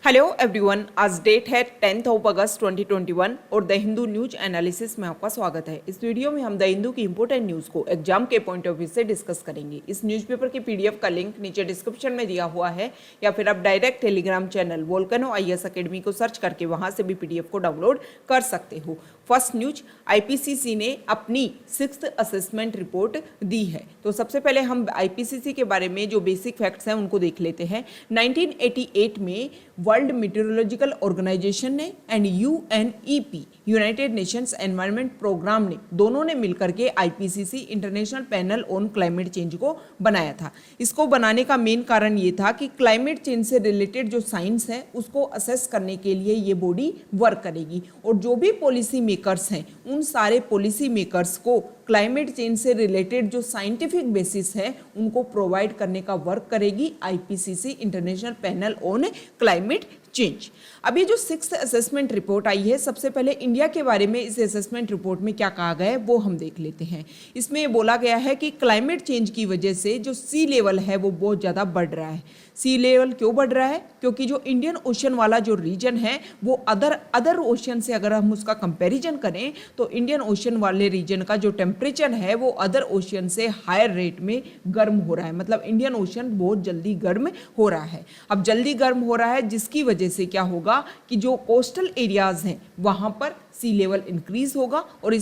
Hello everyone, आज date है 10 अगस्त 2021 और द हिंदू न्यूज एनालिसिस में आपका स्वागत है। इस वीडियो में हम द हिंदू की इंपोर्टेंट न्यूज को एग्जाम के पॉइंट ऑफ व्यू से डिस्कस करेंगे। इस न्यूज़पेपर के पीडीएफ का लिंक नीचे डिस्क्रिप्शन में दिया हुआ है या फिर आप direct Telegram channel volcano IAS academy को सर्च करके वहां से भी पीडीएफ को डाउनलोड कर सकते हो। फर्स्ट न्यूज, आईपीसीसी ने अपनी 6th असेसमेंट रिपोर्ट दी है। तो सबसे पहले हम आईपीसीसी के बारे में जो बेसिक फैक्ट्स हैं उनको देख लेते हैं। 1988 में वर्ल्ड मीटेरोलॉजिकल ऑर्गेनाइजेशन ने and UNEP United Nations Environment Programme ने दोनों ने मिलकर के IPCC International Panel on Climate Change को बनाया था। इसको बनाने का मेन कारण ये था कि क्लाइमेट चेंज से रिलेटेड जो साइंस है उसको असेस करने के लिए ये बॉडी वर्क करेगी और जो भी पॉलिसी मेकर्स हैं उन सारे पॉलिसी मेकर्स को क्लाइमेट चेंज से रिलेटेड जो साइंटिफिक बेसिस है उनको प्रोवाइड करने का वर्क करेगी IPCC International Panel on Climate change. अभी जो 6th असेसमेंट रिपोर्ट आई है, सबसे पहले इंडिया के बारे में इस असेसमेंट रिपोर्ट में क्या कहा गया है वो हम देख लेते हैं। इसमें बोला गया है कि क्लाइमेट चेंज की वजह से जो सी लेवल है वो बहुत ज़्यादा बढ़ रहा है। सी लेवल क्यों बढ़ रहा है? क्योंकि जो इंडियन ओशन वाला जो रीजन है वो अदर ओशन से अगर हम उसका कंपैरिजन करें तो इंडियन ओशन वाले रीजन का जो टेम्परेचर है वो अदर ओशन से हायर रेट में गर्म हो रहा है। मतलब इंडियन ओशन बहुत जल्दी गर्म हो रहा है। अब जल्दी गर्म हो रहा है जिसकी वजह से क्या होगा कि जो कोस्टल एरियाज हैं वहां पर सी लेवल इंक्रीज होगा। और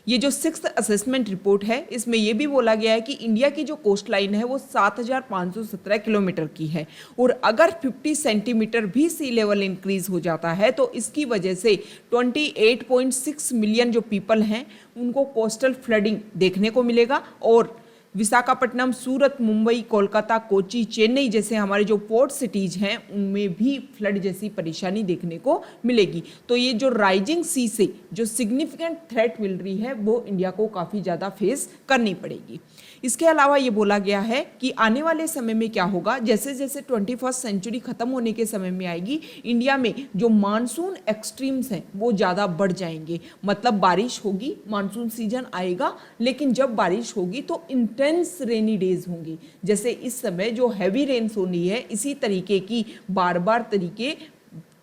ये जो 6th असेसमेंट रिपोर्ट है इसमें यह भी बोला गया है कि इंडिया की जो कोस्ट लाइन है वो 7517 किलोमीटर की है और अगर 50 सेंटीमीटर भी सी लेवल इंक्रीज हो जाता है तो इसकी वजह से 28.6 मिलियन जो पीपल हैं उनको कोस्टल फ्लडिंग देखने को मिलेगा और विशाखापट्टनम, सूरत, मुंबई, कोलकाता, कोची, चेन्नई जैसे हमारे जो पोर्ट सिटीज हैं उनमें भी फ्लड जैसी परेशानी देखने को मिलेगी। तो ये जो राइजिंग सी से जो सिग्निफिकेंट थ्रेट मिल रही है वो इंडिया को काफ़ी ज़्यादा फेस करनी पड़ेगी। इसके अलावा ये बोला गया है कि आने वाले समय में क्या होगा, जैसे जैसे 21st सेंचुरी खत्म होने के समय में आएगी, इंडिया में जो मानसून एक्सट्रीम्स हैं वो ज़्यादा बढ़ जाएंगे। मतलब बारिश होगी, मानसून सीजन आएगा, लेकिन जब बारिश होगी तो इंटेंस रेनी डेज होंगी। जैसे इस समय जो हैवी रेन्स होनी है इसी तरीके की बार बार तरीके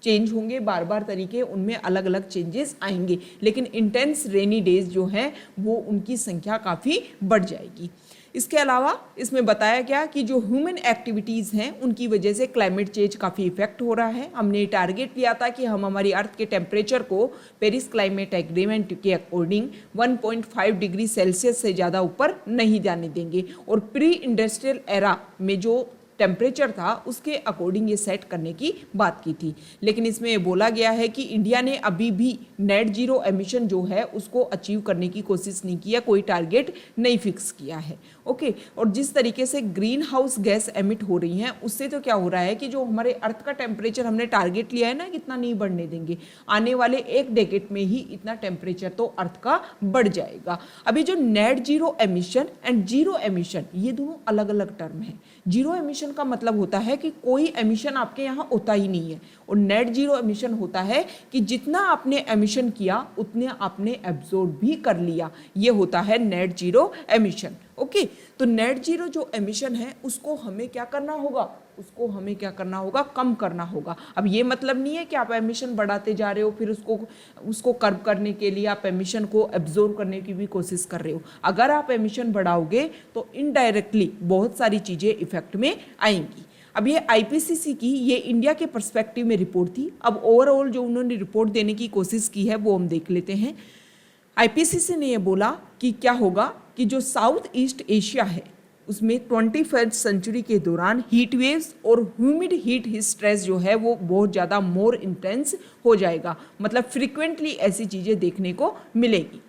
चेंज होंगे, बार बार तरीके उनमें अलग अलग चेंजेस आएंगे, लेकिन इंटेंस रेनी डेज जो हैं वो उनकी संख्या काफ़ी बढ़ जाएगी। इसके अलावा इसमें बताया गया कि जो ह्यूमन एक्टिविटीज़ हैं उनकी वजह से क्लाइमेट चेंज काफ़ी इफेक्ट हो रहा है। हमने टारगेट लिया था कि हम हमारी अर्थ के टेम्परेचर को पेरिस क्लाइमेट एग्रीमेंट के अकॉर्डिंग 1.5 डिग्री सेल्सियस से ज़्यादा ऊपर नहीं जाने देंगे और प्री इंडस्ट्रियल एरा में जो टेम्परेचर था उसके अकॉर्डिंग ये सेट करने की बात की थी। लेकिन इसमें बोला गया है कि इंडिया ने अभी भी नेट जीरो एमिशन जो है उसको अचीव करने की कोशिश नहीं किया, कोई टारगेट नहीं फिक्स किया है। ओके, और जिस तरीके से ग्रीन हाउस गैस एमिट हो रही हैं उससे तो क्या हो रहा है कि जो हमारे अर्थ का टेम्परेचर हमने टारगेट लिया है ना कितना नहीं बढ़ने देंगे, आने वाले एक डेकेड में ही इतना टेम्परेचर तो अर्थ का बढ़ जाएगा। अभी जो net zero emission and zero emission ये दोनों अलग अलग टर्म है। जीरो एमिशन का मतलब होता है कि कोई एमिशन आपके यहाँ होता ही नहीं है और नेट जीरो एमिशन होता है कि जितना आपने एमिशन किया उतने आपने एब्जॉर्ब भी कर लिया, ये होता है नेट जीरो एमिशन। ओके, तो नेट जीरो जो एमिशन है उसको हमें क्या करना होगा, उसको हमें क्या करना होगा, कम करना होगा। अब ये मतलब नहीं है कि आप एमिशन बढ़ाते जा रहे हो फिर उसको कर्व करने के लिए आप एमिशन को एब्जॉर्ब करने की भी कोशिश कर रहे हो। अगर आप एमिशन बढ़ाओगे तो इनडायरेक्टली बहुत सारी चीज़ें इफेक्ट में आएंगी। अब ये आईपीसीसी की ये इंडिया के पर्सपेक्टिव में रिपोर्ट थी। अब ओवरऑल जो उन्होंने रिपोर्ट देने की कोशिश की है वो हम देख लेते हैं। आईपीसीसी ने ये बोला कि क्या होगा कि जो साउथ ईस्ट एशिया है उसमें 21st सेंचुरी के दौरान हीट वेव्स और ह्यूमिड हीट स्ट्रेस जो है वो बहुत ज़्यादा मोर इंटेंस हो जाएगा। मतलब फ्रीक्वेंटली ऐसी चीज़ें देखने को मिलेगी।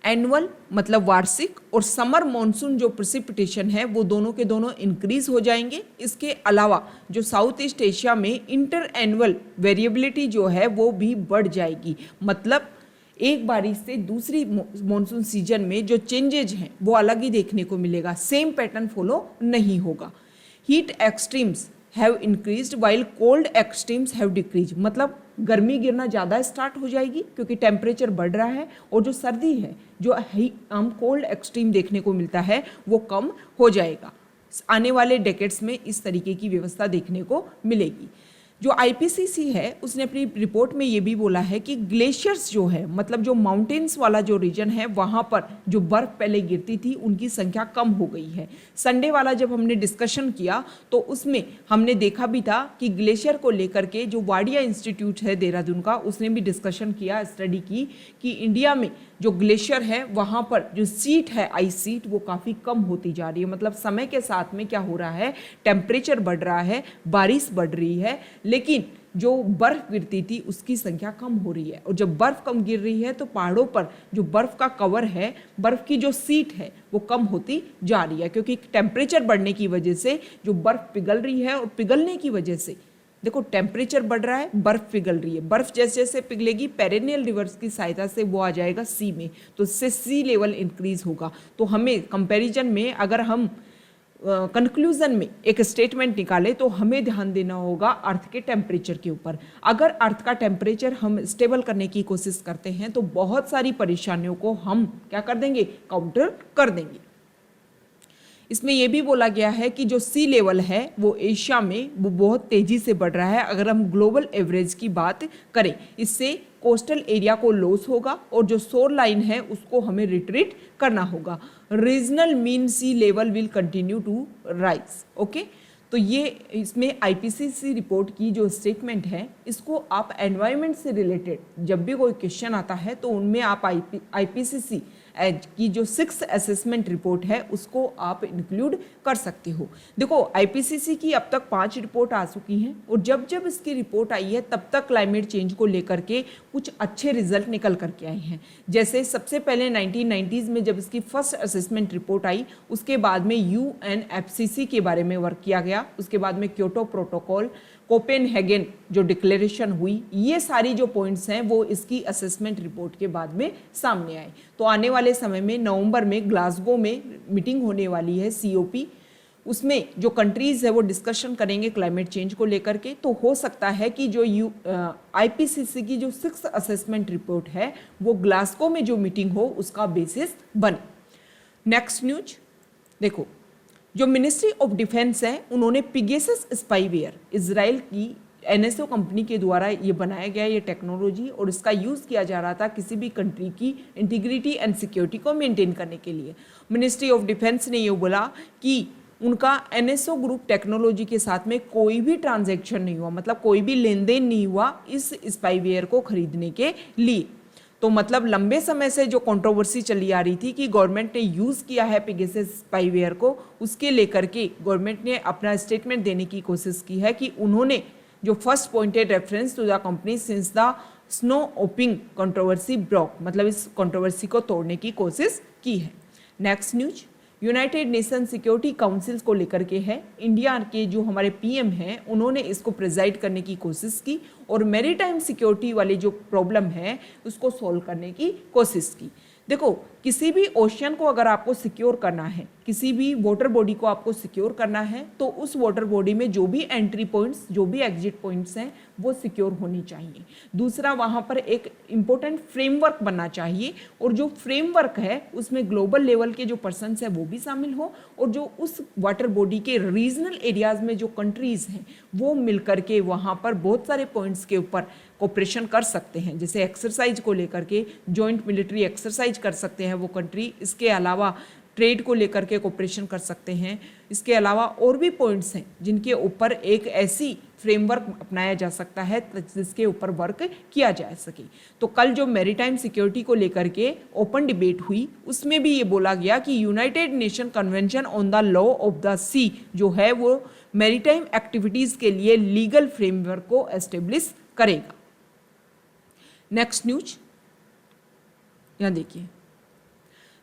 एनुअल मतलब वार्षिक और समर मॉनसून जो प्रेसिपिटेशन है वो दोनों के दोनों इंक्रीज हो जाएंगे। इसके अलावा जो साउथ ईस्ट एशिया में इंटर एनुअल वेरिएबिलिटी जो है वो भी बढ़ जाएगी। मतलब एक बारिश से दूसरी मॉनसून सीजन में जो चेंजेज हैं वो अलग ही देखने को मिलेगा, सेम पैटर्न फॉलो नहीं होगा। Heat extremes have increased while cold extremes have decrease. मतलब गर्मी गिरना ज़्यादा स्टार्ट हो जाएगी क्योंकि टेम्परेचर बढ़ रहा है और जो सर्दी है जो हम कोल्ड एक्सट्रीम देखने को मिलता है वो कम हो जाएगा। आने वाले डेकेड्स में इस तरीके की व्यवस्था देखने को मिलेगी। जो आईपीसीसी है उसने अपनी रिपोर्ट में ये भी बोला है कि ग्लेशियर्स जो है, मतलब जो माउंटेन्स वाला जो रीजन है वहाँ पर जो बर्फ़ पहले गिरती थी उनकी संख्या कम हो गई है। संडे वाला जब हमने डिस्कशन किया तो उसमें हमने देखा भी था कि ग्लेशियर को लेकर के जो वाडिया इंस्टीट्यूट है देहरादून का, उसने भी डिस्कशन किया, स्टडी की कि इंडिया में जो ग्लेशियर है वहाँ पर जो सीट है, आइस सीट, वो काफ़ी कम होती जा रही है। मतलब समय के साथ में क्या हो रहा है, टेम्परेचर बढ़ रहा है, बारिश बढ़ रही है, लेकिन जो बर्फ़ गिरती थी उसकी संख्या कम हो रही है। और जब बर्फ़ कम गिर रही है तो पहाड़ों पर जो बर्फ़ का कवर है, बर्फ़ की जो सीट है वो कम होती जा रही है, क्योंकि टेम्परेचर बढ़ने की वजह से जो बर्फ़ पिघल रही है, और पिघलने की वजह से देखो टेम्परेचर बढ़ रहा है, बर्फ़ पिघल रही है। बर्फ़ जैसे जैसे पिघलेगी पेरेनियल रिवर्स की सहायता से वो आ जाएगा सी में, तो इससे सी लेवल इंक्रीज होगा। तो हमें कंपैरिजन में अगर हम कंक्लूजन में एक स्टेटमेंट निकाले तो हमें ध्यान देना होगा अर्थ के टेम्परेचर के ऊपर। अगर अर्थ का टेम्परेचर हम स्टेबल करने की कोशिश करते हैं तो बहुत सारी परेशानियों को हम क्या कर देंगे, काउंटर कर देंगे। इसमें यह भी बोला गया है कि जो सी लेवल है वो एशिया में वो बहुत तेजी से बढ़ रहा है। अगर हम ग्लोबल एवरेज की बात करें, इससे कोस्टल एरिया को लॉस होगा और जो शोर लाइन है उसको हमें रिट्रीट करना होगा। Regional mean sea level will continue to rise. Okay, तो ये इसमें आईपीसीसी रिपोर्ट की जो स्टेटमेंट है, इसको आप एनवायरनमेंट से रिलेटेड जब भी कोई क्वेश्चन आता है तो उनमें आप आईपीसीसी की जो 6th असेसमेंट रिपोर्ट है उसको आप इंक्लूड कर सकते हो। देखो आईपीसीसी की अब तक 5 रिपोर्ट आ चुकी हैं, और जब जब इसकी रिपोर्ट आई है तब तक क्लाइमेट चेंज को लेकर के कुछ अच्छे रिजल्ट निकल करके आए हैं। जैसे सबसे पहले 1990s में जब इसकी फर्स्ट असेसमेंट रिपोर्ट आई, उसके बाद में यूएनएफसीसी के बारे में वर्क किया गया, उसके बाद में क्योटो प्रोटोकॉल, कोपेनहेगन जो डिक्लेरेशन हुई, ये सारी जो पॉइंट्स हैं वो इसकी असेसमेंट रिपोर्ट के बाद में सामने आए। तो आने वाले समय में नवंबर में ग्लासगो में मीटिंग होने वाली है सीओपी, उसमें जो कंट्रीज़ है वो डिस्कशन करेंगे क्लाइमेट चेंज को लेकर के। तो हो सकता है कि जो आईपीसीसी की जो 6th असेसमेंट रिपोर्ट है वो ग्लासगो में जो मीटिंग हो उसका बेसिस बने। नेक्स्ट न्यूज देखो, जो मिनिस्ट्री ऑफ डिफेंस है उन्होंने पिगेसस स्पाईवेयर, इजराइल की एनएसओ कंपनी के द्वारा ये बनाया गया ये टेक्नोलॉजी, और इसका यूज़ किया जा रहा था किसी भी कंट्री की इंटीग्रिटी एंड सिक्योरिटी को मेंटेन करने के लिए। मिनिस्ट्री ऑफ डिफेंस ने ये बोला कि उनका एनएसओ ग्रुप टेक्नोलॉजी के साथ में कोई भी ट्रांजैक्शन नहीं हुआ, मतलब कोई भी लेन देन नहीं हुआ इस स्पाईवेयर को खरीदने के लिए। तो मतलब लंबे समय से जो कंट्रोवर्सी चली आ रही थी कि गवर्नमेंट ने यूज़ किया है पिगेसस स्पाईवेयर को, उसके लेकर के गवर्नमेंट ने अपना स्टेटमेंट देने की कोशिश की है कि उन्होंने जो first pointed reference to the company since the snooping controversy broke, मतलब इस कंट्रोवर्सी को तोड़ने की कोशिश की है। Next news United Nation Security Council को लेकर के है। इंडिया के जो हमारे पीएम हैं उन्होंने इसको प्रेजाइड करने की कोशिश की और मैरीटाइम सिक्योरिटी वाली जो प्रॉब्लम है उसको सॉल्व करने की कोशिश की। देखो किसी भी ओशियन को अगर आपको सिक्योर करना है, किसी भी वाटर बॉडी को आपको सिक्योर करना है, तो उस वाटर बॉडी में जो भी एंट्री पॉइंट्स, जो भी एग्जिट पॉइंट्स हैं वो सिक्योर होनी चाहिए। दूसरा, वहाँ पर एक इम्पोर्टेंट फ्रेमवर्क बनना चाहिए और जो फ्रेमवर्क है उसमें ग्लोबल लेवल के जो पर्सन्स हैं वो भी शामिल हो और जो उस वाटर बॉडी के रीजनल एरियाज में जो कंट्रीज़ हैं वो मिलकर के वहाँ पर बहुत सारे पॉइंट्स के ऊपर कोऑपरेशन कर सकते हैं। जैसे एक्सरसाइज को लेकर के जॉइंट मिलिट्री एक्सरसाइज कर सकते हैं वो कंट्री, इसके अलावा ट्रेड को लेकर के कोऑपरेशन कर सकते हैं। इसके अलावा और भी पॉइंट्स हैं जिनके ऊपर एक ऐसी फ्रेमवर्क अपनाया जा सकता है जिसके ऊपर वर्क किया जा सके। तो कल जो मैरीटाइम सिक्योरिटी को लेकर के ओपन डिबेट हुई उसमें भी ये बोला गया कि United Nation Convention on the Law of the Sea जो है वो मैरीटाइम एक्टिविटीज़ के लिए लीगल फ्रेमवर्क को एस्टेब्लिश करेगा। नेक्स्ट न्यूज यहाँ देखिए,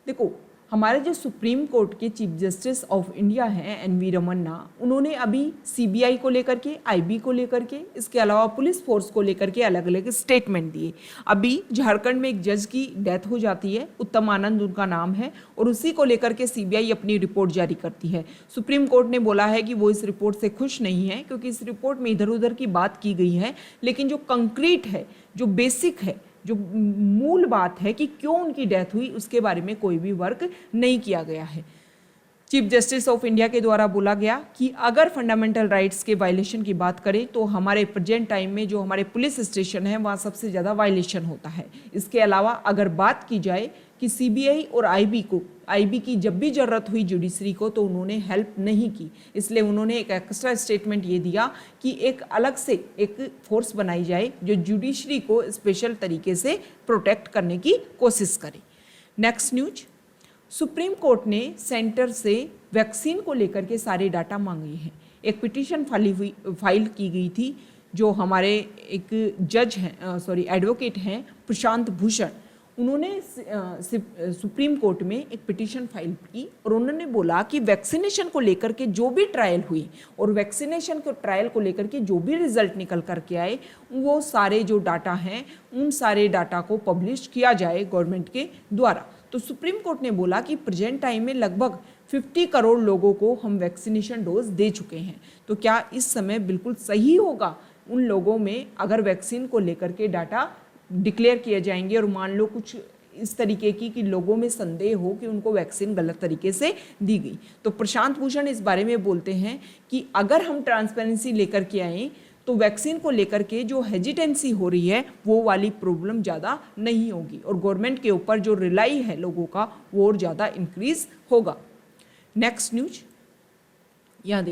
देखो हमारे जो सुप्रीम कोर्ट के चीफ जस्टिस ऑफ इंडिया हैं एनवी रमन्ना, उन्होंने अभी सीबीआई को लेकर के, आईबी को लेकर के, इसके अलावा पुलिस फोर्स को लेकर के अलग अलग स्टेटमेंट दिए। अभी झारखंड में एक जज की डेथ हो जाती है, उत्तम आनंद उनका नाम है, और उसी को लेकर के सीबीआई अपनी रिपोर्ट जारी करती है। सुप्रीम कोर्ट ने बोला है कि वो इस रिपोर्ट से खुश नहीं है क्योंकि इस रिपोर्ट में इधर उधर की बात की गई है, लेकिन जो कंक्रीट है, जो बेसिक है, जो मूल बात है कि क्यों उनकी डेथ हुई उसके बारे में कोई भी वर्क नहीं किया गया है। चीफ जस्टिस ऑफ इंडिया के द्वारा बोला गया कि अगर फंडामेंटल राइट्स के वायलेशन की बात करें तो हमारे प्रेजेंट टाइम में जो हमारे पुलिस स्टेशन है वहाँ सबसे ज़्यादा वायलेशन होता है। इसके अलावा अगर बात की जाए कि सीबीआई और आईबी की जब भी ज़रूरत हुई जुडिशरी को तो उन्होंने हेल्प नहीं की, इसलिए उन्होंने एक एक्स्ट्रा स्टेटमेंट ये दिया कि एक अलग से एक फोर्स बनाई जाए जो जुडिशरी को स्पेशल तरीके से प्रोटेक्ट करने की कोशिश करे। नेक्स्ट न्यूज, सुप्रीम कोर्ट ने सेंटर से वैक्सीन को लेकर के सारे डाटा मांगे हैं। एक पिटीशन फाइल की गई थी जो हमारे एक जज हैं एडवोकेट हैं प्रशांत भूषण, उन्होंने सुप्रीम कोर्ट में एक पिटीशन फाइल की और उन्होंने बोला कि वैक्सीनेशन को लेकर के जो भी ट्रायल हुई और वैक्सीनेशन के ट्रायल को लेकर के जो भी रिजल्ट निकल करके आए वो सारे जो डाटा हैं उन सारे डाटा को पब्लिश किया जाए गवर्नमेंट के द्वारा। तो सुप्रीम कोर्ट ने बोला कि प्रेजेंट टाइम में लगभग 50 करोड़ लोगों को हम वैक्सीनेशन डोज दे चुके हैं, तो क्या इस समय बिल्कुल सही होगा उन लोगों में अगर वैक्सीन को लेकर के डाटा डिक्लेयर किए जाएंगे और मान लो कुछ इस तरीके की कि लोगों में संदेह हो कि उनको वैक्सीन गलत तरीके से दी गई। तो प्रशांत भूषण इस बारे में बोलते हैं कि अगर हम ट्रांसपेरेंसी लेकर के आएँ तो वैक्सीन को लेकर के जो हेजिटेंसी हो रही है वो वाली प्रॉब्लम ज़्यादा नहीं होगी और गवर्नमेंट के ऊपर जो रिलाई है लोगों का वो और ज़्यादा इंक्रीज होगा। नेक्स्ट न्यूज, यहाँ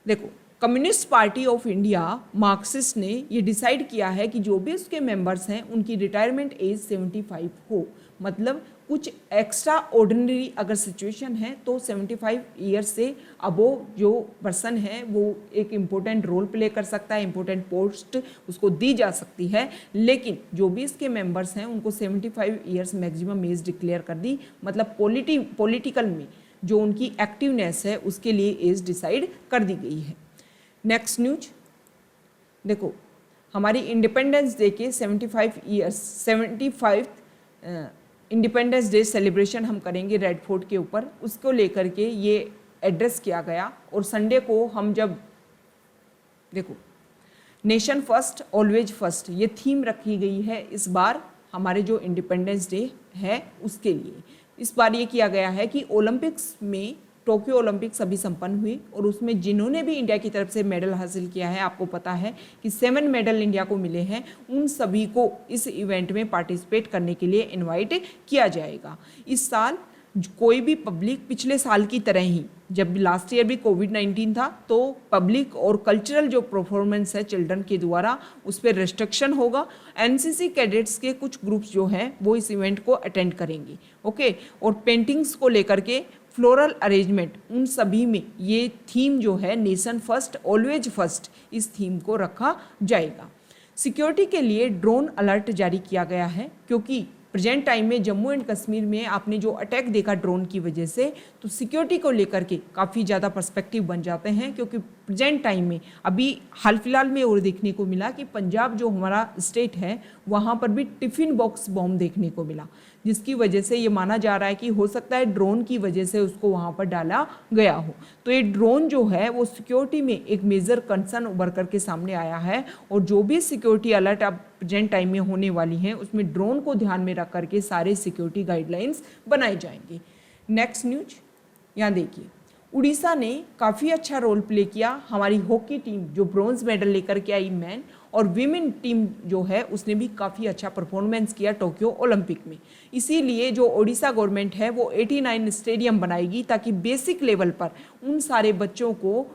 देखो communist party of India Marxist ने ये डिसाइड किया है कि जो भी उसके मेंबर्स हैं उनकी रिटायरमेंट एज 75 हो, मतलब कुछ एक्स्ट्रा ऑर्डिनरी अगर सिचुएशन है तो 75 ईयर्स से अबोव जो पर्सन है वो एक इम्पोर्टेंट रोल प्ले कर सकता है, इम्पोर्टेंट पोस्ट उसको दी जा सकती है, लेकिन जो भी इसके मेंबर्स हैं उनको 75 ईयर्स मैक्सिमम एज डिक्लेयर कर दी, मतलब पॉलिटिकल में जो उनकी एक्टिवनेस है उसके लिए एज डिसाइड कर दी गई है। नेक्स्ट न्यूज देखो, हमारी इंडिपेंडेंस डे के 75 इंडिपेंडेंस डे सेलिब्रेशन हम करेंगे रेड फोर्ट के ऊपर, उसको लेकर के ये एड्रेस किया गया। और संडे को हम जब देखो नेशन फर्स्ट ऑलवेज फर्स्ट ये थीम रखी गई है इस बार हमारे जो इंडिपेंडेंस डे है उसके लिए। इस बार ये किया गया है कि ओलंपिक्स में टोक्यो ओलंपिक्स अभी संपन्न हुई और उसमें जिन्होंने भी इंडिया की तरफ से मेडल हासिल किया है, आपको पता है कि 7 मेडल इंडिया को मिले हैं, उन सभी को इस इवेंट में पार्टिसिपेट करने के लिए इनवाइट किया जाएगा। इस साल कोई भी पब्लिक पिछले साल की तरह ही, जब लास्ट ईयर भी कोविड-19 था तो पब्लिक और कल्चरल जो परफॉर्मेंस है चिल्ड्रन के द्वारा उस पर रेस्ट्रिक्शन होगा। एनसीसी कैडेट्स के कुछ ग्रुप्स जो हैं वो इस इवेंट को अटेंड करेंगे, ओके। और पेंटिंग्स को लेकर के फ्लोरल अरेंजमेंट उन सभी में ये थीम जो है नेशन फर्स्ट ऑलवेज फर्स्ट, इस थीम को रखा जाएगा। सिक्योरिटी के लिए ड्रोन अलर्ट जारी किया गया है क्योंकि प्रेजेंट टाइम में जम्मू एंड कश्मीर में आपने जो अटैक देखा ड्रोन की वजह से, तो सिक्योरिटी को लेकर के काफ़ी ज़्यादा पर्सपेक्टिव बन जाते हैं क्योंकि प्रेजेंट टाइम में अभी हाल फिलहाल में और देखने को मिला कि पंजाब जो हमारा स्टेट है वहाँ पर भी टिफ़िन बॉक्स बॉम्ब देखने को मिला, जिसकी वजह से ये माना जा रहा है कि हो सकता है ड्रोन की वजह से उसको वहाँ पर डाला गया हो। तो ये ड्रोन जो है वो सिक्योरिटी में एक मेजर कंसर्न उभर करके सामने आया है और जो भी सिक्योरिटी अलर्ट अब प्रेजेंट टाइम में होने वाली हैं उसमें ड्रोन को ध्यान में रख करके सारे सिक्योरिटी गाइडलाइंस बनाए जाएंगे। नेक्स्ट न्यूज, यहाँ देखिए उड़ीसा ने काफ़ी अच्छा रोल प्ले किया। हमारी हॉकी टीम जो ब्रॉन्ज मेडल लेकर के आई मैन और विमेन टीम जो है उसने भी काफ़ी अच्छा परफॉर्मेंस किया टोक्यो ओलंपिक में। इसीलिए जो ओडिशा गवर्नमेंट है वो 89 स्टेडियम बनाएगी ताकि बेसिक लेवल पर उन सारे बच्चों को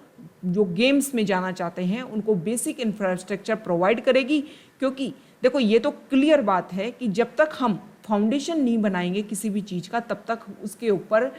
जो गेम्स में जाना चाहते हैं उनको बेसिक इंफ्रास्ट्रक्चर प्रोवाइड करेगी। क्योंकि देखो ये तो क्लियर बात है कि जब तक हम फाउंडेशन नहीं बनाएंगे किसी भी चीज़ का तब तक उसके ऊपर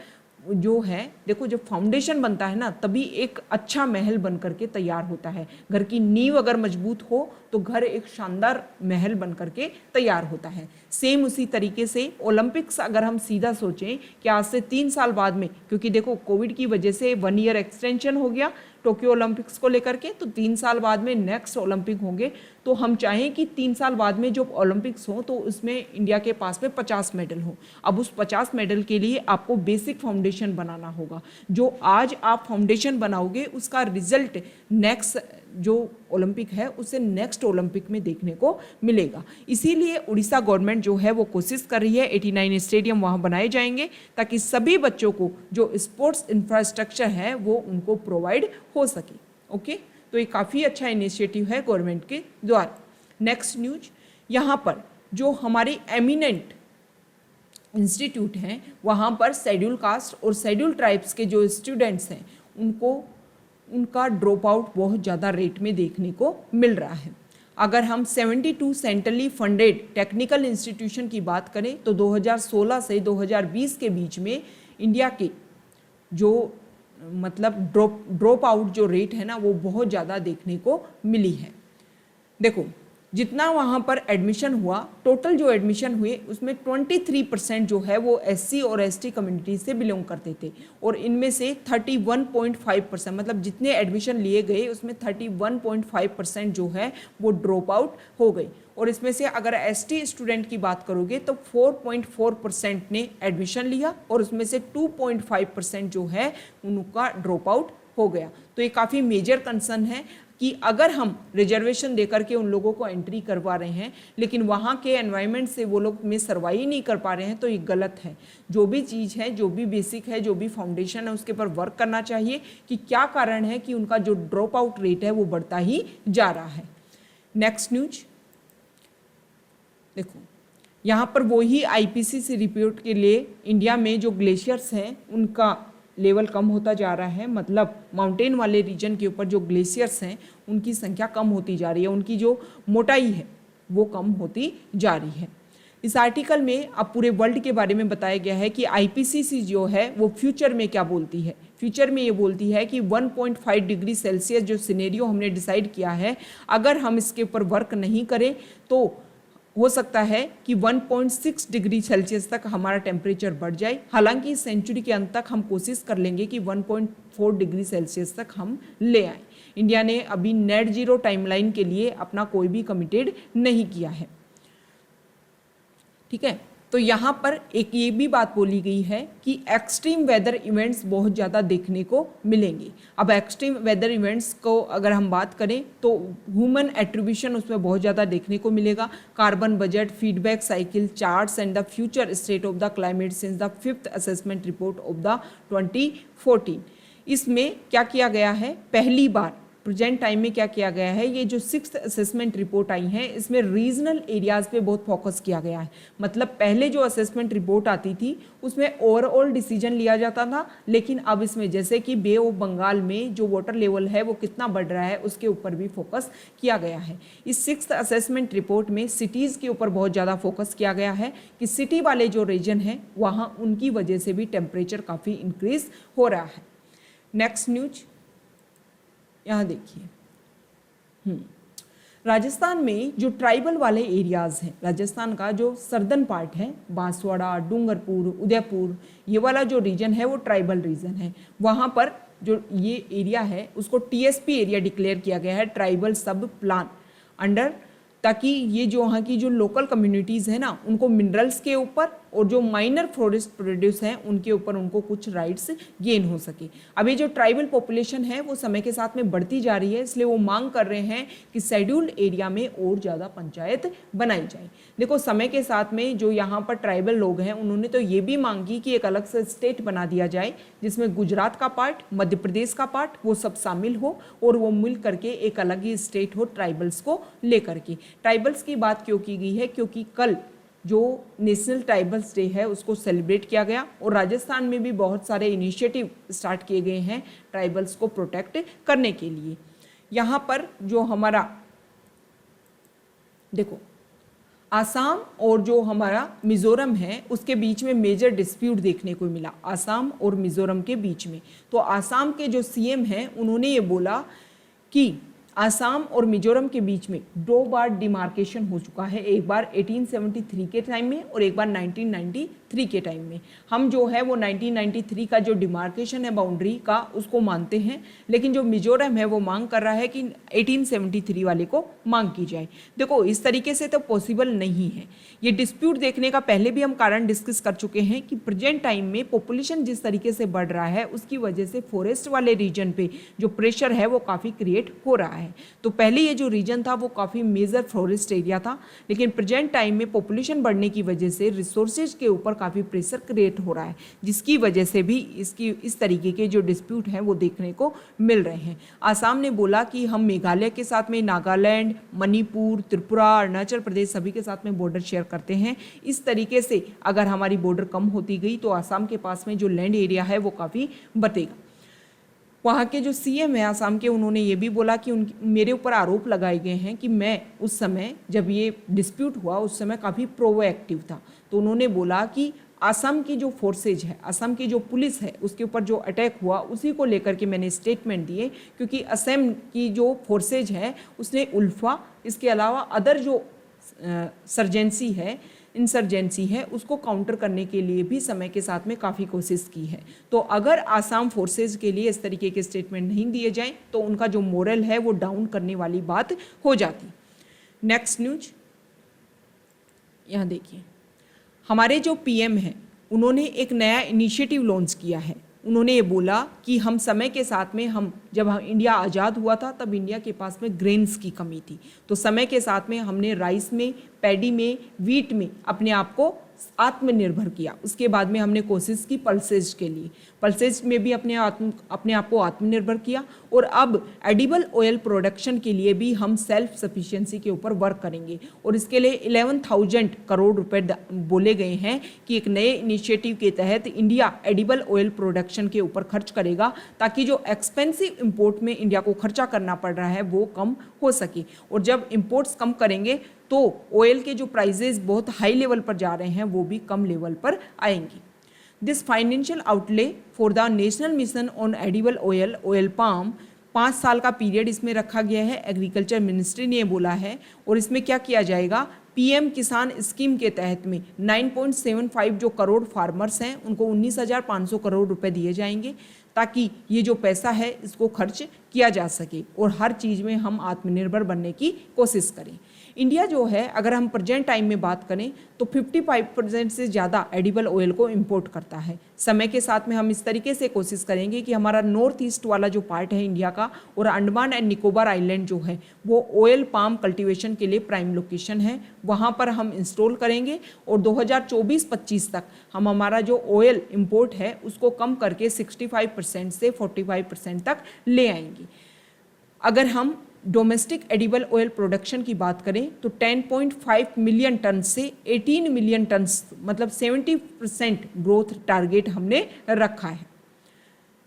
जो है, देखो जब फाउंडेशन बनता है ना तभी एक अच्छा महल बन करके तैयार होता है। घर की नींव अगर मजबूत हो तो घर एक शानदार महल बन करके तैयार होता है। सेम उसी तरीके से ओलंपिक्स अगर हम सीधा सोचें कि आज से 3 साल बाद में, क्योंकि देखो कोविड की वजह से 1 ईयर एक्सटेंशन हो गया टोक्यो ओलंपिक्स को लेकर के, तो 3 साल बाद में नेक्स्ट ओलंपिक होंगे। तो हम चाहें कि 3 साल बाद में जो ओलंपिक्स हो तो उसमें इंडिया के पास में 50 मेडल हो। अब उस 50 मेडल के लिए आपको बेसिक फाउंडेशन बनाना होगा। जो आज आप फाउंडेशन बनाओगे उसका रिजल्ट नेक्स्ट जो ओलंपिक है उसे नेक्स्ट ओलंपिक में देखने को मिलेगा। इसीलिए उड़ीसा गवर्नमेंट जो है वो कोशिश कर रही है 89 स्टेडियम वहाँ बनाए जाएंगे ताकि सभी बच्चों को जो स्पोर्ट्स इंफ्रास्ट्रक्चर है वो उनको प्रोवाइड हो सके। ओके, तो ये काफ़ी अच्छा इनिशिएटिव है गवर्नमेंट के द्वारा। नेक्स्ट न्यूज, यहाँ पर जो हमारे एमिनेंट इंस्टीट्यूट हैं वहाँ पर शेड्यूल कास्ट और शेड्यूल ट्राइब्स के जो स्टूडेंट्स हैं उनका ड्रॉप आउट बहुत ज़्यादा रेट में देखने को मिल रहा है। अगर हम 72 सेंट्रली फंडेड टेक्निकल इंस्टीट्यूशन की बात करें तो 2016 से 2020 के बीच में इंडिया के जो मतलब ड्रॉप आउट जो रेट है ना वो बहुत ज़्यादा देखने को मिली है। देखो जितना वहाँ पर एडमिशन हुआ, टोटल जो एडमिशन हुए उसमें 23% जो है वो SC और ST कम्युनिटी से बिलोंग करते थे और इनमें से 31.5% मतलब जितने एडमिशन लिए गए उसमें 31.5% जो है वो ड्रॉप आउट हो गई। और इसमें से अगर ST स्टूडेंट की बात करोगे तो 4.4% ने एडमिशन लिया और उसमें से 2.5% जो है उनका ड्रॉप आउट हो गया। तो ये काफ़ी मेजर कंसर्न है कि अगर हम रिजर्वेशन देकर के उन लोगों को एंट्री करवा रहे हैं लेकिन वहाँ के एनवायरनमेंट से वो लोग में सर्वाइव नहीं कर पा रहे हैं तो ये गलत है। जो भी चीज़ है, जो भी बेसिक है, जो भी फाउंडेशन है उसके ऊपर वर्क करना चाहिए कि क्या कारण है कि उनका जो ड्रॉप आउट रेट है वो बढ़ता ही जा रहा है। नेक्स्ट न्यूज, देखो यहाँ पर वही IPCC रिपोर्ट के लिए इंडिया में जो ग्लेशियर्स हैं उनका लेवल कम होता जा रहा है। मतलब माउंटेन वाले रीजन के ऊपर जो ग्लेशियर्स हैं उनकी संख्या कम होती जा रही है, उनकी जो मोटाई है वो कम होती जा रही है। इस आर्टिकल में अब पूरे वर्ल्ड के बारे में बताया गया है कि IPCC जो है वो फ्यूचर में क्या बोलती है। फ्यूचर में ये बोलती है कि 1.5 डिग्री सेल्सियस जो सिनेरियो हमने डिसाइड किया है, अगर हम इसके ऊपर वर्क नहीं करें तो हो सकता है कि 1.6 डिग्री सेल्सियस तक हमारा टेम्परेचर बढ़ जाए। हालांकि इस सेंचुरी के अंत तक हम कोशिश कर लेंगे कि 1.4 डिग्री सेल्सियस तक हम ले आए। इंडिया ने अभी नेट जीरो टाइमलाइन के लिए अपना कोई भी कमिटेड नहीं किया है। ठीक है, तो यहाँ पर एक ये भी बात बोली गई है कि एक्सट्रीम वेदर इवेंट्स बहुत ज़्यादा देखने को मिलेंगे। अब एक्सट्रीम वेदर इवेंट्स को अगर हम बात करें तो ह्यूमन एट्रीब्यूशन उसमें बहुत ज़्यादा देखने को मिलेगा। Carbon budget, feedback cycle, charts and the future state of the climate since the 5th assessment report of the 2014। इसमें क्या किया गया है, पहली बार प्रेजेंट टाइम में क्या किया गया है, ये जो 6th असेसमेंट रिपोर्ट आई है इसमें रीजनल एरियाज़ पे बहुत फोकस किया गया है। मतलब पहले जो असेसमेंट रिपोर्ट आती थी उसमें ओवरऑल डिसीजन लिया जाता था, लेकिन अब इसमें जैसे कि बे ऑफ बंगाल में जो वाटर लेवल है वो कितना बढ़ रहा है उसके ऊपर भी फोकस किया गया है। इस 6th असेसमेंट रिपोर्ट में सिटीज़ के ऊपर बहुत ज़्यादा फोकस किया गया है कि सिटी वाले जो रीजन हैं वहाँ उनकी वजह से भी टेम्परेचर काफ़ी इंक्रीज हो रहा है। नेक्स्ट न्यूज यहाँ देखिए, राजस्थान में जो ट्राइबल वाले एरियाज़ हैं, राजस्थान का जो सर्दर्न पार्ट है, बांसवाड़ा, डूंगरपुर, उदयपुर, ये वाला जो रीजन है वो ट्राइबल रीजन है। वहाँ पर जो ये एरिया है उसको TSP एरिया डिक्लेयर किया गया है, ट्राइबल सब प्लान अंडर, ताकि ये जो वहाँ की जो लोकल कम्युनिटीज़ हैं ना उनको मिनरल्स के ऊपर और जो माइनर फॉरेस्ट प्रोड्यूस हैं उनके ऊपर उनको कुछ राइट्स गेन हो सके। अब ये जो ट्राइबल पॉपुलेशन है वो समय के साथ में बढ़ती जा रही है, इसलिए वो मांग कर रहे हैं कि शेड्यूल्ड एरिया में और ज़्यादा पंचायत बनाई जाए। देखो समय के साथ में जो यहाँ पर ट्राइबल लोग हैं उन्होंने तो ये भी मांगी कि एक अलग से स्टेट बना दिया जाए जिसमें गुजरात का पार्ट, मध्य प्रदेश का पार्ट वो सब शामिल हो और वो मिल करके एक अलग ही स्टेट हो ट्राइबल्स को लेकर के। ट्राइबल्स की बात क्यों की गई है, क्योंकि कल जो नेशनल ट्राइबल्स डे है उसको सेलिब्रेट किया गया और राजस्थान में भी बहुत सारे इनिशिएटिव स्टार्ट किए गए हैं ट्राइबल्स को प्रोटेक्ट करने के लिए। यहाँ पर जो हमारा देखो आसाम और जो हमारा मिज़ोरम है उसके बीच में मेजर डिस्प्यूट देखने को मिला, आसाम और मिज़ोरम के बीच में। तो आसाम के जो CM हैं उन्होंने ये बोला कि आसाम और मिजोरम के बीच में 2 बार डिमार्केशन हो चुका है, एक बार 1873 के टाइम में और एक बार 1993 के टाइम में। हम जो है वो 1993 का जो डिमार्केशन है बाउंड्री का उसको मानते हैं, लेकिन जो मिजोरम है वो मांग कर रहा है कि 1873 वाले को मांग की जाए। देखो इस तरीके से तो पॉसिबल नहीं है। ये डिस्प्यूट देखने का पहले भी हम कारण डिस्कस कर चुके हैं कि प्रेजेंट टाइम में पॉपुलेशन जिस तरीके से बढ़ रहा है उसकी वजह से फॉरेस्ट वाले रीजन पे जो प्रेशर है वो काफ़ी क्रिएट हो रहा है। है। तो पहले ये जो रीजन था वो काफ़ी मेजर फॉरेस्ट एरिया था, लेकिन प्रेजेंट टाइम में पॉपुलेशन बढ़ने की वजह से रिसोर्सेज के ऊपर काफ़ी प्रेशर क्रिएट हो रहा है, जिसकी वजह से भी इस तरीके के जो डिस्प्यूट हैं वो देखने को मिल रहे हैं। आसाम ने बोला कि हम मेघालय के साथ में नागालैंड, मणिपुर, त्रिपुरा, अरुणाचल प्रदेश सभी के साथ में बॉर्डर शेयर करते हैं। इस तरीके से अगर हमारी बॉर्डर कम होती गई तो आसाम के पास में जो लैंड एरिया है वो काफ़ी बढ़ेगा। वहाँ के जो सीएम है आसाम के, उन्होंने ये भी बोला कि मेरे ऊपर आरोप लगाए गए हैं कि मैं उस समय जब ये डिस्प्यूट हुआ उस समय काफ़ी प्रोएक्टिव था। तो उन्होंने बोला कि असम की जो फोर्सेज है, असम की जो पुलिस है, उसके ऊपर जो अटैक हुआ उसी को लेकर के मैंने स्टेटमेंट दिए, क्योंकि असम की जो फोर्सेज है उसने उल्फा, इसके अलावा अदर जो इंसर्जेंसी है उसको काउंटर करने के लिए भी समय के साथ में काफ़ी कोशिश की है। तो अगर आसाम फोर्सेज के लिए इस तरीके के स्टेटमेंट नहीं दिए जाएं तो उनका जो मोरल है वो डाउन करने वाली बात हो जाती। नेक्स्ट न्यूज यहाँ देखिए, हमारे जो पीएम हैं उन्होंने एक नया इनिशिएटिव लॉन्च किया है। उन्होंने ये बोला कि हम समय के साथ में जब इंडिया आज़ाद हुआ था तब इंडिया के पास में ग्रेन्स की कमी थी, तो समय के साथ में हमने राइस में, पैडी में, वीट में अपने आप को आत्मनिर्भर किया। उसके बाद में हमने कोशिश की पल्सेज के लिए, पल्सेज में भी अपने आप को आत्मनिर्भर किया, और अब एडिबल ऑयल प्रोडक्शन के लिए भी हम सेल्फ सफिशिएंसी के ऊपर वर्क करेंगे। और इसके लिए 11,000 करोड़ रुपए बोले गए हैं कि एक नए इनिशिएटिव के तहत इंडिया एडिबल ऑयल प्रोडक्शन के ऊपर खर्च करेगा, ताकि जो एक्सपेंसिव इंपोर्ट में इंडिया को खर्चा करना पड़ रहा है वो कम हो सके। और जब इंपोर्ट्स कम करेंगे तो ऑयल के जो प्राइजेस बहुत हाई लेवल पर जा रहे हैं वो भी कम लेवल पर आएंगी। This financial outlay for the national mission on edible oil palm, 5 साल का पीरियड इसमें रखा गया है। एग्रीकल्चर मिनिस्ट्री ने ये बोला है। और इसमें क्या किया जाएगा, पीएम किसान स्कीम के तहत में 9.75 जो करोड़ फार्मर्स हैं उनको 19,500 करोड़ रुपए दिए जाएंगे, ताकि ये जो पैसा है इसको खर्च किया जा सके और हर चीज़ में हम आत्मनिर्भर बनने की कोशिश करें। इंडिया जो है, अगर हम प्रेजेंट टाइम में बात करें तो 55% से ज़्यादा एडिबल ऑयल को इंपोर्ट करता है। समय के साथ में हम इस तरीके से कोशिश करेंगे कि हमारा नॉर्थ ईस्ट वाला जो पार्ट है इंडिया का और अंडमान एंड निकोबार आइलैंड जो है वो ऑयल पाम कल्टीवेशन के लिए प्राइम लोकेशन है, वहाँ पर हम इंस्टॉल करेंगे और 2024-25 तक हम हमारा जो ऑयल इंपोर्ट है उसको कम करके 65% से 45% तक ले आएंगे। अगर हम डोमेस्टिक एडिबल ऑयल प्रोडक्शन की बात करें तो 10.5 मिलियन टन से 18 मिलियन टन, मतलब 70% ग्रोथ टारगेट हमने रखा है।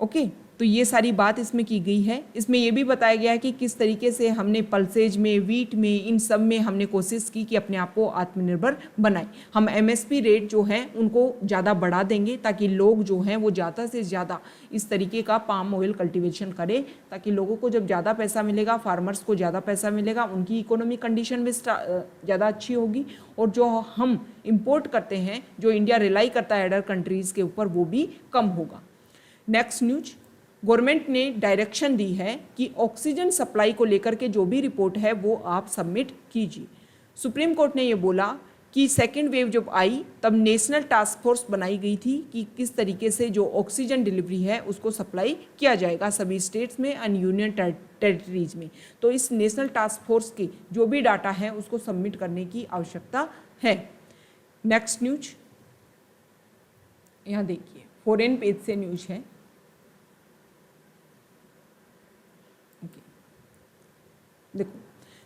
ओके, तो ये सारी बात इसमें की गई है। इसमें ये भी बताया गया है कि किस तरीके से हमने पल्सेज में, वीट में, इन सब में हमने कोशिश की कि अपने आप को आत्मनिर्भर बनाएं। हम एमएसपी रेट जो हैं उनको ज़्यादा बढ़ा देंगे ताकि लोग जो हैं वो ज़्यादा से ज़्यादा इस तरीके का पाम ऑयल कल्टीवेशन करें, ताकि लोगों को जब ज़्यादा पैसा मिलेगा, फार्मर्स को ज़्यादा पैसा मिलेगा, उनकी इकोनॉमिक कंडीशन भी ज़्यादा अच्छी होगी और जो हम इम्पोर्ट करते हैं, जो इंडिया रिलाई करता है अदर कंट्रीज़ के ऊपर, वो भी कम होगा। नेक्स्ट न्यूज, गवर्नमेंट ने डायरेक्शन दी है कि ऑक्सीजन सप्लाई को लेकर के जो भी रिपोर्ट है वो आप सबमिट कीजिए। सुप्रीम कोर्ट ने ये बोला कि सेकेंड वेव जब आई तब नेशनल टास्क फोर्स बनाई गई थी कि किस तरीके से जो ऑक्सीजन डिलीवरी है उसको सप्लाई किया जाएगा सभी स्टेट्स में एंड यूनियन टेरिटरीज में। तो इस नेशनल टास्क फोर्स के जो भी डाटा है उसको सबमिट करने की आवश्यकता है। नेक्स्ट न्यूज, यहाँ देखिए फॉरेन पेज से न्यूज है। देखो,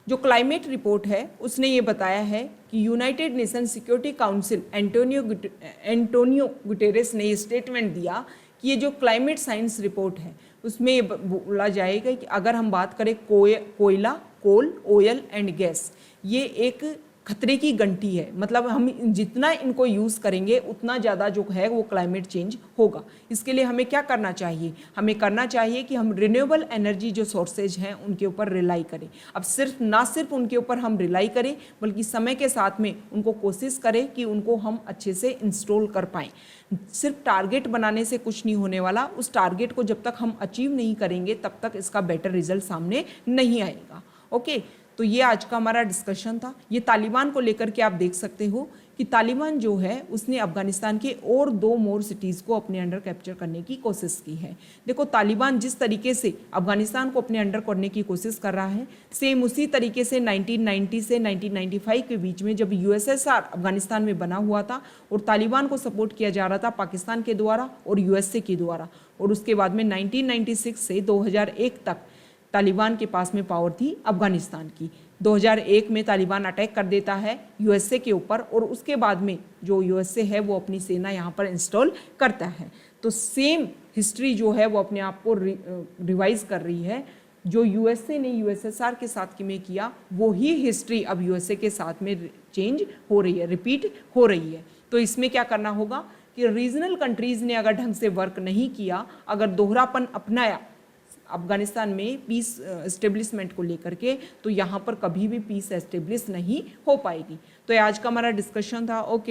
जो क्लाइमेट रिपोर्ट है उसने ये बताया है कि United Nation Security council Antonio Guterres ने ये स्टेटमेंट दिया कि ये जो क्लाइमेट साइंस रिपोर्ट है उसमें ये बोला जाएगा कि अगर हम बात करें कोयला, कोल, ऑयल एंड गैस, ये एक खतरे की घंटी है। मतलब हम जितना इनको यूज़ करेंगे उतना ज़्यादा जो है वो क्लाइमेट चेंज होगा। इसके लिए हमें क्या करना चाहिए, हमें करना चाहिए कि हम रिन्यूएबल एनर्जी जो सोर्सेज हैं उनके ऊपर रिलाई करें। अब ना सिर्फ उनके ऊपर हम रिलाई करें बल्कि समय के साथ में उनको कोशिश करें कि उनको हम अच्छे से इंस्टॉल कर पाएँ। सिर्फ टारगेट बनाने से कुछ नहीं होने वाला, उस टारगेट को जब तक हम अचीव नहीं करेंगे तब तक इसका बेटर रिजल्ट सामने नहीं आएगा। ओके, तो ये आज का हमारा डिस्कशन था। ये तालिबान को लेकर के आप देख सकते हो कि तालिबान जो है उसने अफगानिस्तान के और 2 मोर सिटीज़ को अपने अंडर कैप्चर करने की कोशिश की है। देखो, तालिबान जिस तरीके से अफगानिस्तान को अपने अंडर करने की कोशिश कर रहा है, सेम उसी तरीके से 1990 से 1995 के बीच में जब यूएसएसआर अफगानिस्तान में बना हुआ था और तालिबान को सपोर्ट किया जा रहा था पाकिस्तान के द्वारा और यूएसए के द्वारा, और उसके बाद में 1996 से 2001 तक तालिबान के पास में पावर थी अफगानिस्तान की। 2001 में तालिबान अटैक कर देता है यूएसए के ऊपर और उसके बाद में जो यूएसए है वो अपनी सेना यहाँ पर इंस्टॉल करता है। तो सेम हिस्ट्री जो है वो अपने आप को रिवाइज कर रही है। जो यूएसए ने यूएसएसआर के साथ में किया वो ही हिस्ट्री अब यूएसए के साथ में चेंज हो रही है, रिपीट हो रही है। तो इसमें क्या करना होगा कि रीजनल कंट्रीज़ ने अगर ढंग से वर्क नहीं किया, अगर दोहरापन अपनाया अफगानिस्तान में पीस एस्टेब्लिशमेंट को लेकर के, तो यहाँ पर कभी भी पीस एस्टेब्लिश नहीं हो पाएगी। तो ये आज का हमारा डिस्कशन था। ओके।